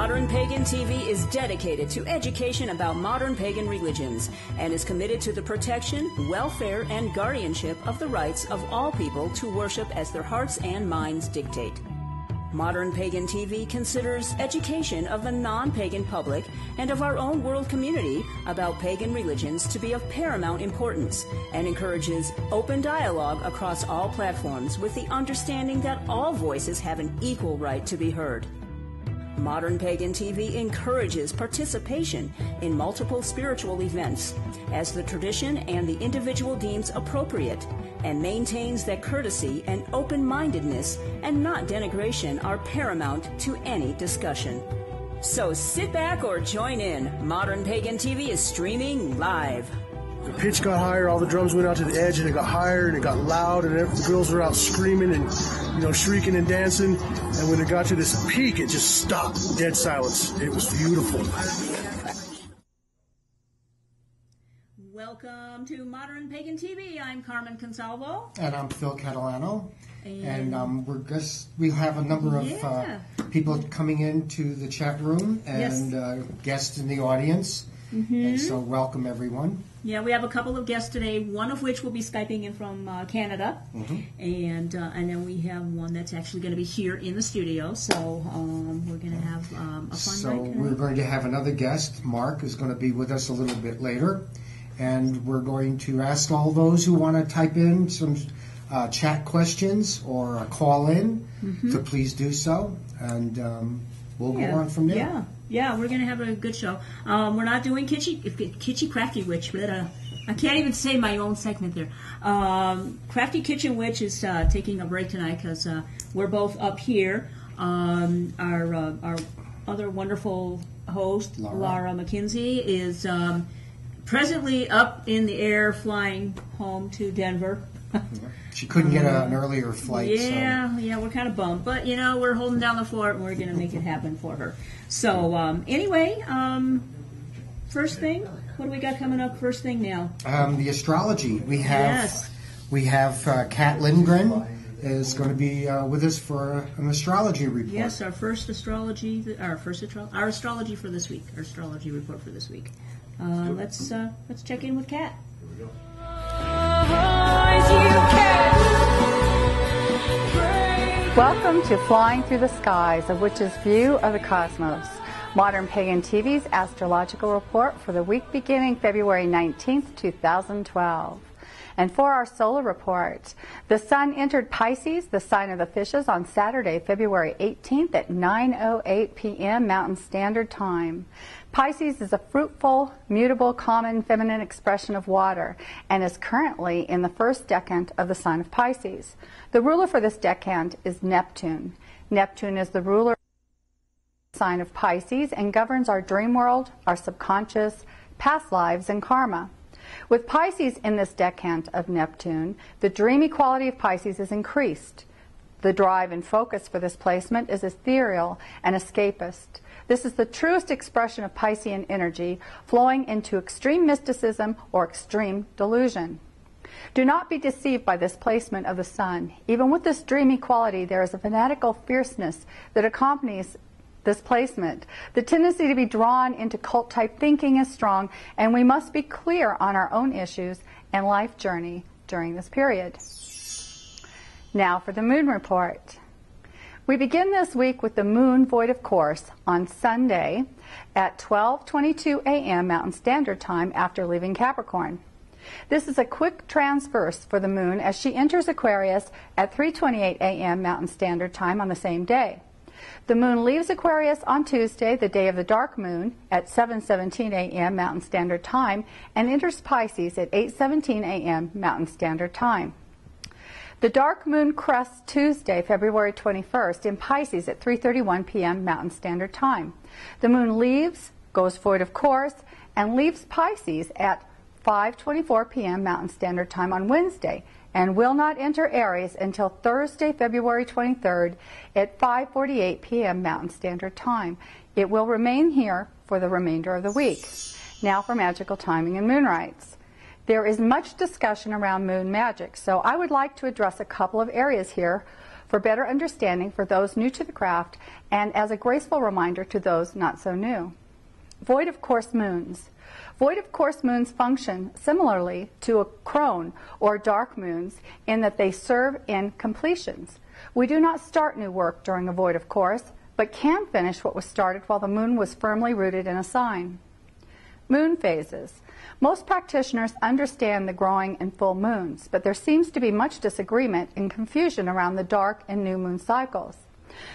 Modern Pagan TV is dedicated to education about modern pagan religions and is committed to the protection, welfare, and guardianship of the rights of all people to worship as their hearts and minds dictate. Modern Pagan TV considers education of the non-pagan public and of our own world community about pagan religions to be of paramount importance and encourages open dialogue across all platforms with the understanding that all voices have an equal right to be heard. Modern Pagan TV encourages participation in multiple spiritual events as the tradition and the individual deems appropriate, and maintains that courtesy and open-mindedness and not denigration are paramount to any discussion. So sit back or join in. Modern Pagan TV is streaming live. The pitch got higher, all the drums went out to the edge, and it got higher, and it got loud, and the girls were out screaming and, shrieking and dancing. And when it got to this peak, it just stopped, dead silence. It was beautiful. Welcome to Modern Pagan TV. I'm Carmen Consalvo. And I'm Phil Catalano. And we have a number of people coming into the chat room and guests in the audience. And so welcome everyone. Yeah, we have a couple of guests today, one of which will be Skyping in from Canada. And then we have one that's actually going to be here in the studio. So we're going to have a fun night. So we're going to have another guest. Mark is going to be with us a little bit later. And we're going to ask all those who want to type in some chat questions or call in to please do so. And we'll go on from there. Yeah, we're going to have a good show. We're not doing Kitschy Crafty Witch. I can't even say my own segment there. Crafty Kitchen Witch is taking a break tonight because we're both up here. Our other wonderful host, Laura McKenzie, is presently up in the air flying home to Denver. She couldn't get an earlier flight. Yeah, we're kind of bummed. But, we're holding down the fort and we're going to make it happen for her. So, anyway, first thing, what do we got coming up first thing now? The astrology. We have Kat Lindgren is going to be with us for an astrology report. Yes, our astrology for this week, our astrology report for this week. Let's check in with Kat. Here we go. Welcome to Flying Through the Skies, a witch's view of the cosmos. Modern Pagan TV's astrological report for the week beginning February 19th, 2012. And for our solar report, the sun entered Pisces, the sign of the fishes, on Saturday, February 18th at 9:08 p.m. Mountain Standard Time. Pisces is a fruitful, mutable, common, feminine expression of water and is currently in the first decant of the sign of Pisces. The ruler for this decant is Neptune. Neptune is the ruler of the sign of Pisces and governs our dream world, our subconscious, past lives, and karma. With Pisces in this decant of Neptune, the dreamy quality of Pisces is increased. The drive and focus for this placement is ethereal and escapist. This is the truest expression of Piscean energy, flowing into extreme mysticism or extreme delusion. Do not be deceived by this placement of the sun. Even with this dreamy quality, there is a fanatical fierceness that accompanies this placement. The tendency to be drawn into cult-type thinking is strong, and we must be clear on our own issues and life journey during this period. Now for the moon report. We begin this week with the moon void of course on Sunday at 12:22 a.m. Mountain Standard Time after leaving Capricorn. This is a quick transverse for the moon as she enters Aquarius at 3:28 a.m. Mountain Standard Time on the same day. The moon leaves Aquarius on Tuesday, the day of the dark moon, at 7:17 a.m. Mountain Standard Time and enters Pisces at 8:17 a.m. Mountain Standard Time. The dark moon crests Tuesday, February 21st in Pisces at 3:31 p.m. Mountain Standard Time. The moon goes void of course, and leaves Pisces at 5:24 p.m. Mountain Standard Time on Wednesday, and will not enter Aries until Thursday, February 23rd at 5:48 p.m. Mountain Standard Time. It will remain here for the remainder of the week. Now for magical timing and moon rites. There is much discussion around moon magic, so I would like to address a couple of areas here. for better understanding for those new to the craft and as a graceful reminder to those not so new. Void of course moons. Void of course moons function similarly to a crone or dark moons in that they serve in completions. We do not start new work during a void of course, but can finish what was started while the moon was firmly rooted in a sign. Moon phases. Most practitioners understand the growing and full moons, but there seems to be much disagreement and confusion around the dark and new moon cycles.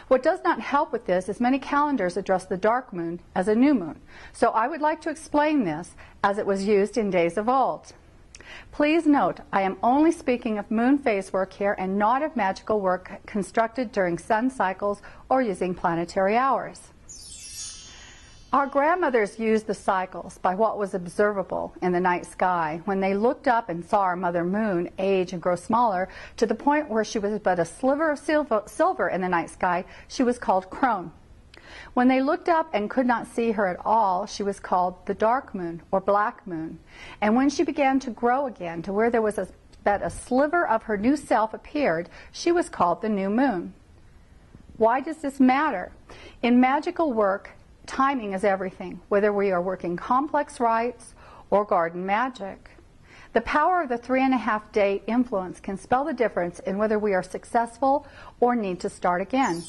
What does not help with this is many calendars address the dark moon as a new moon, so I would like to explain this as it was used in days of old. Please note, I am only speaking of moon phase work here and not of magical work constructed during sun cycles or using planetary hours. Our grandmothers used the cycles by what was observable in the night sky. When they looked up and saw our mother moon age and grow smaller to the point where she was but a sliver of silver in the night sky, she was called crone. When they looked up and could not see her at all, she was called the dark moon or black moon. And when she began to grow again to where there was but a sliver of her new self appeared, she was called the new moon. Why does this matter? In magical work, timing is everything, whether we are working complex rites or garden magic. The power of the 3.5 day influence can spell the difference in whether we are successful or need to start again.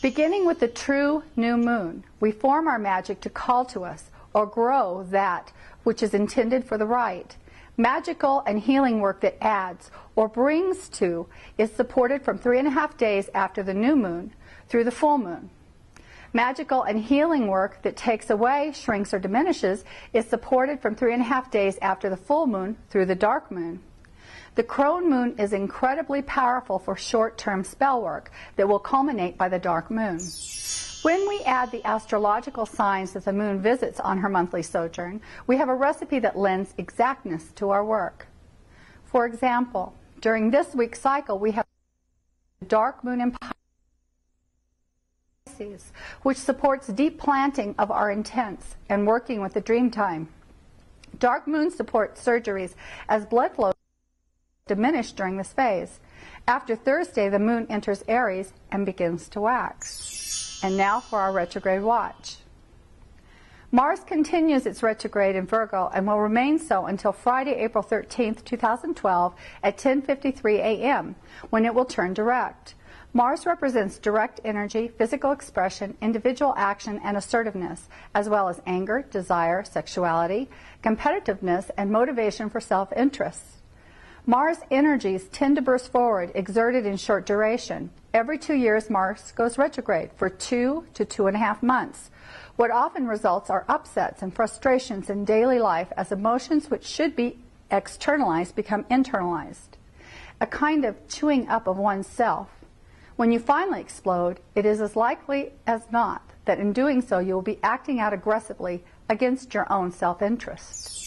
Beginning with the true new moon, we form our magic to call to us or grow that which is intended for the rite. Magical and healing work that adds or brings to is supported from 3.5 days after the new moon through the full moon. Magical and healing work that takes away, shrinks, or diminishes is supported from 3.5 days after the full moon through the dark moon. The crone moon is incredibly powerful for short-term spell work that will culminate by the dark moon. When we add the astrological signs that the moon visits on her monthly sojourn, we have a recipe that lends exactness to our work. For example, during this week's cycle, we have the dark moon in Pisces, which supports deep planting of our intents and working with the dream time. Dark moon supports surgeries as blood flow diminished during this phase. After Thursday, the moon enters Aries and begins to wax. And now for our retrograde watch. Mars continues its retrograde in Virgo and will remain so until Friday, April 13th, 2012 at 10:53 a.m. when it will turn direct. Mars represents direct energy, physical expression, individual action, and assertiveness, as well as anger, desire, sexuality, competitiveness, and motivation for self-interest. Mars energies tend to burst forward, exerted in short duration. Every 2 years, Mars goes retrograde for 2 to 2.5 months. What often results are upsets and frustrations in daily life as emotions which should be externalized become internalized. A kind of chewing up of oneself. When you finally explode, it is as likely as not that in doing so you will be acting out aggressively against your own self-interest.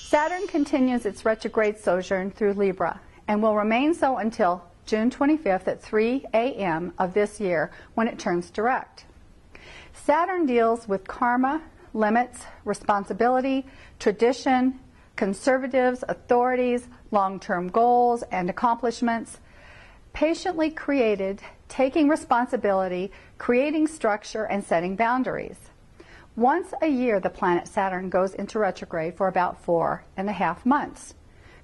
Saturn continues its retrograde sojourn through Libra and will remain so until June 25th at 3 a.m. of this year when it turns direct. Saturn deals with karma, limits, responsibility, tradition, conservatives, authorities, long-term goals and accomplishments. Patiently created, taking responsibility, creating structure, and setting boundaries. Once a year, the planet Saturn goes into retrograde for about 4.5 months.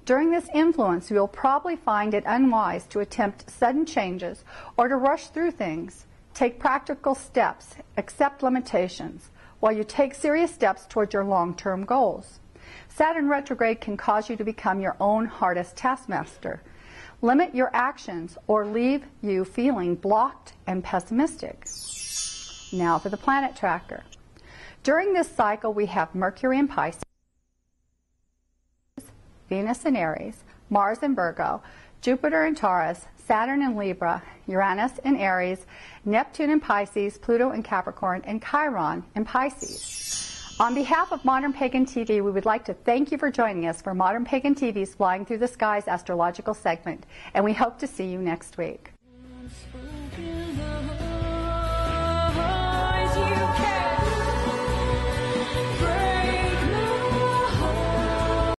During this influence, you'll probably find it unwise to attempt sudden changes or to rush through things. Take practical steps, accept limitations, while you take serious steps toward your long-term goals. Saturn retrograde can cause you to become your own hardest taskmaster, limit your actions, or leave you feeling blocked and pessimistic. Now for the planet tracker. During this cycle, we have Mercury in Pisces, Venus in Aries, Mars in Virgo, Jupiter in Taurus, Saturn in Libra, Uranus in Aries, Neptune in Pisces, Pluto in Capricorn, and Chiron in Pisces. On behalf of Modern Pagan TV, we would like to thank you for joining us for Modern Pagan TV's Flying Through the Skies astrological segment, and we hope to see you next week.